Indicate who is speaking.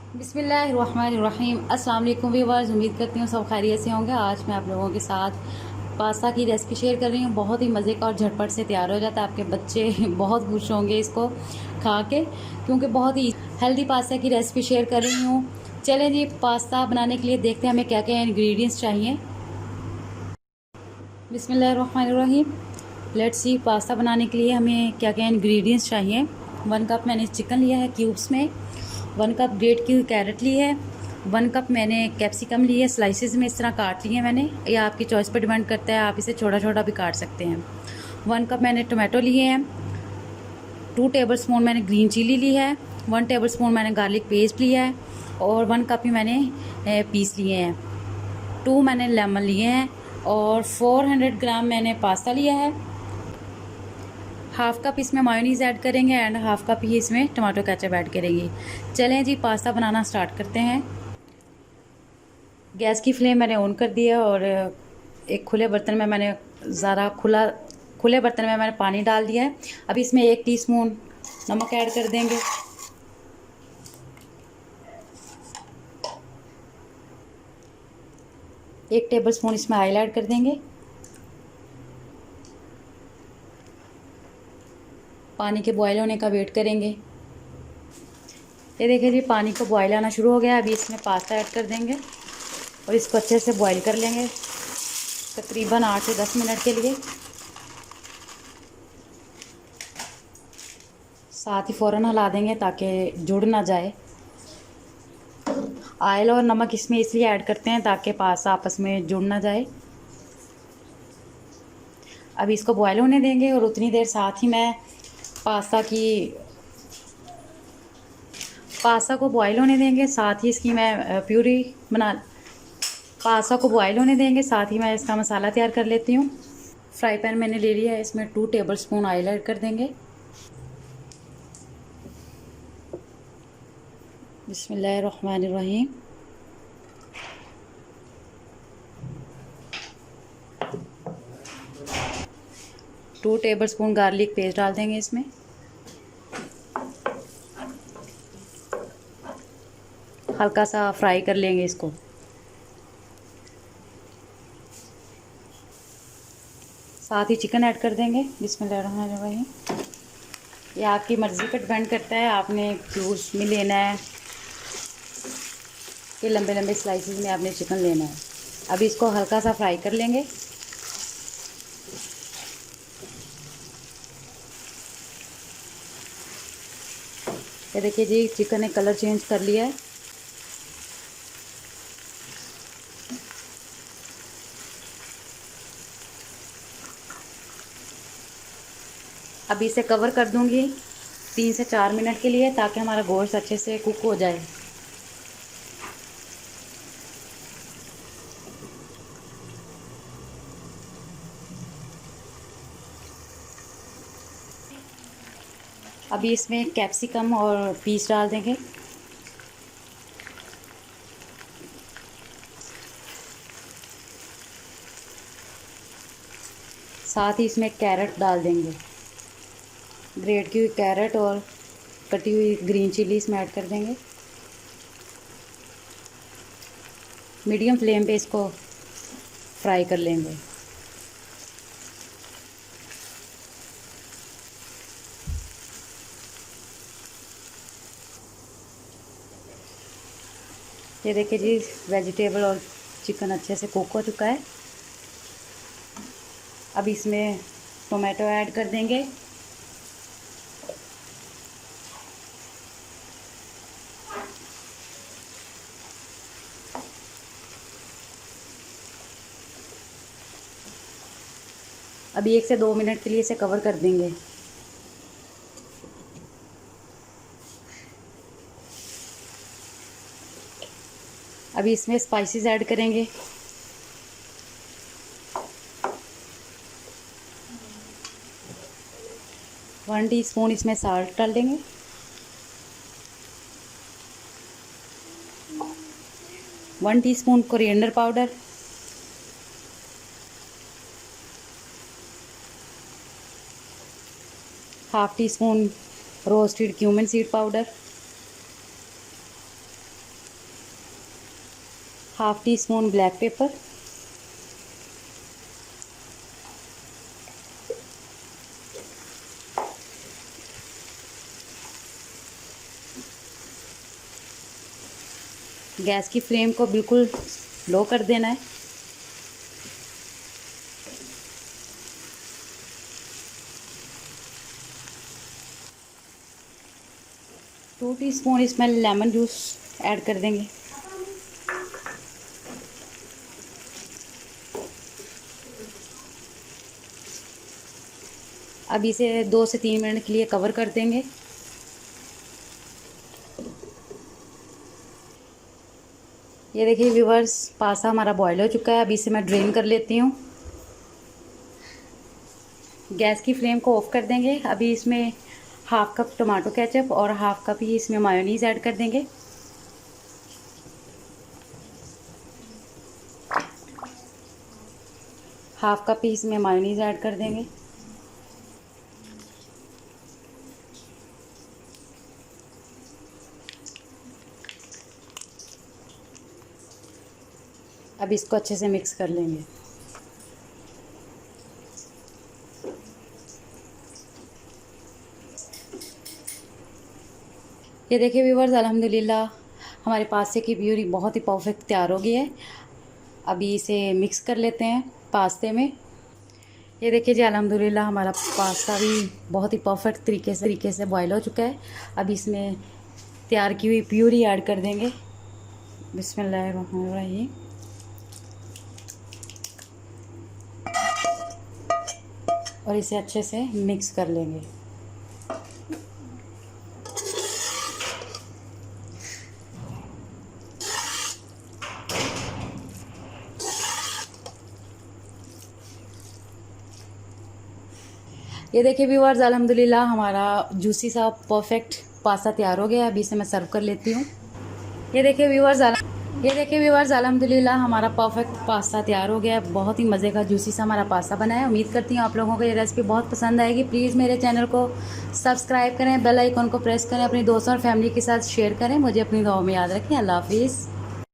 Speaker 1: बिस्मिल्लाहिर्रहमानिर्रहीम। अस्सलाम वालेकुम व्यूअर्स, उम्मीद करती हूँ सब खैरियत से होंगे। आज मैं आप लोगों के साथ पास्ता की रेसिपी शेयर कर रही हूँ। बहुत ही मज़े का और झटपट से तैयार हो जाता है। आपके बच्चे बहुत खुश होंगे इसको खा के, क्योंकि बहुत ही हेल्दी पास्ता की रेसिपी शेयर कर रही हूँ। चलें जी, पास्ता बनाने के लिए देखते हैं हमें क्या क्या इंग्रेडिएंट्स चाहिए। बिस्मिल्लाहिर्रहमानिर्रहीम। लेट्स सी, पास्ता बनाने के लिए हमें क्या क्या इंग्रेडिएंट्स चाहिए। 1 कप मैंने चिकन लिया है क्यूब्स में। 1 कप ग्रेट की हुई कैरेट ली है। 1 कप मैंने कैप्सिकम ली है, स्लाइसिस में इस तरह काट लिए हैं मैंने। या आपकी चॉइस पर डिपेंड करता है, आप इसे छोटा छोटा भी काट सकते हैं। 1 कप मैंने टोमेटो लिए हैं। 2 टेबल स्पून मैंने ग्रीन चिली ली है। 1 टेबल स्पून मैंने गार्लिक पेस्ट लिया है। और 1 कप ही मैंने पीस लिए हैं। 2 मैंने लेमन लिए हैं। और 400 ग्राम मैंने पास्ता लिया है। हाफ़ कप इसमें मायोनीज़ ऐड करेंगे एंड हाफ़ कप ही इसमें टमाटो केचप ऐड करेंगे। चलें जी, पास्ता बनाना स्टार्ट करते हैं। गैस की फ्लेम मैंने ऑन कर दी है और एक खुले बर्तन में मैंने खुले बर्तन में मैंने पानी डाल दिया है। अब इसमें 1 टीस्पून नमक ऐड कर देंगे। 1 टेबल स्पून इसमें ऑयल ऐड कर देंगे। पानी के बॉयल होने का वेट करेंगे। ये देखिए जी, पानी को बॉयल आना शुरू हो गया। अभी इसमें पास्ता ऐड कर देंगे और इसको अच्छे से बॉईल कर लेंगे तकरीबन 8 से 10 मिनट के लिए। साथ ही फ़ौरन हिला देंगे ताकि जुड़ ना जाए। ऑयल और नमक इसमें इसलिए ऐड करते हैं ताकि पास्ता आपस में जुड़ ना जाए। अब इसको बॉयल होने देंगे और उतनी देर साथ ही मैं पास्ता को बॉयल होने देंगे। साथ ही इसकी मैं प्यूरी बना पास्ता को बॉयल होने देंगे, साथ ही मैं इसका मसाला तैयार कर लेती हूँ। फ्राई पैन मैंने ले लिया है, इसमें 2 टेबल स्पून ऑयल ऐड कर देंगे। बिस्मिल्लाहिर्रहमानिर्रहीम। 2 टेबल स्पून गार्लिक पेस्ट डाल देंगे इसमें। हल्का सा फ्राई कर लेंगे इसको। साथ ही चिकन ऐड कर देंगे। बिस्मिल्लाहिर्रहमानिर्रहीम। ये आपकी मर्ज़ी पर डिपेंड करता है, आपने क्यूब्स में लेना है कि लंबे लंबे स्लाइसिस में आपने चिकन लेना है। अब इसको हल्का सा फ्राई कर लेंगे। ये देखिए जी, चिकन ने कलर चेंज कर लिया है। अब इसे कवर कर दूंगी 3 से 4 मिनट के लिए, ताकि हमारा गोश्त अच्छे से कुक हो जाए। अभी इसमें कैप्सिकम और पीस डाल देंगे। साथ ही इसमें कैरेट डाल देंगे। ग्रेट की हुई कैरेट और कटी हुई ग्रीन चिली इसमें ऐड कर देंगे। मीडियम फ्लेम पे इसको फ्राई कर लेंगे। ये देखिए जी, वेजिटेबल और चिकन अच्छे से कुक हो चुका है। अब इसमें टोमेटो ऐड कर देंगे। अभी 1 से 2 मिनट के लिए इसे कवर कर देंगे। अभी इसमें स्पाइसेस ऐड करेंगे। 1 टीस्पून इसमें साल्ट डाल देंगे। 1 teaspoon coriander powder. 1/2 teaspoon roasted cumin seed powder. Half tea spoon black pepper, gas की फ्लेम को बिल्कुल लो कर देना है। टू टीस्पून इसमें लेमन जूस ऐड कर देंगे। अब इसे 2 से 3 मिनट के लिए कवर कर देंगे। ये देखिए व्यूअर्स, पास्ता हमारा बॉईल हो चुका है। अब इसे मैं ड्रेन कर लेती हूँ। गैस की फ्लेम को ऑफ कर देंगे। अभी इसमें हाफ कप टमाटो केचप और हाफ कप ही इसमें मायोनीज़ ऐड कर देंगे। हाफ कप ही इसमें मायोनीज़ ऐड कर देंगे। अब इसको अच्छे से मिक्स कर लेंगे। ये देखिए व्यूअर्स, अल्हम्दुलिल्लाह हमारे पास्ते की प्यूरी बहुत ही परफेक्ट तैयार हो गई है। अभी इसे मिक्स कर लेते हैं पास्ते में। ये देखिए जी, अल्हम्दुलिल्लाह हमारा पास्ता भी बहुत ही परफेक्ट तरीके से बॉईल हो चुका है। अब इसमें तैयार की हुई प्यूरी ऐड कर देंगे। बिस्मिल्लाहिर्रहमानिर्रहीम। और इसे अच्छे से मिक्स कर लेंगे। ये देखिए व्यूअर्स, अल्हम्दुलिल्लाह हमारा जूसी सा परफेक्ट पास्ता तैयार हो गया है। अभी इसे मैं सर्व कर लेती हूँ। ये देखिए व्यूअर्स, अल्हम्दुलिल्लाह हमारा परफेक्ट पास्ता तैयार हो गया है। बहुत ही मज़े का जूसी सा हमारा पास्ता बना है। उम्मीद करती हूँ आप लोगों को ये रेसिपी बहुत पसंद आएगी। प्लीज़ मेरे चैनल को सब्सक्राइब करें, बेल आइकन को प्रेस करें, अपनी दोस्तों और फैमिली के साथ शेयर करें। मुझे अपनी दुआ में याद रखें। अल्लाह हाफिज़।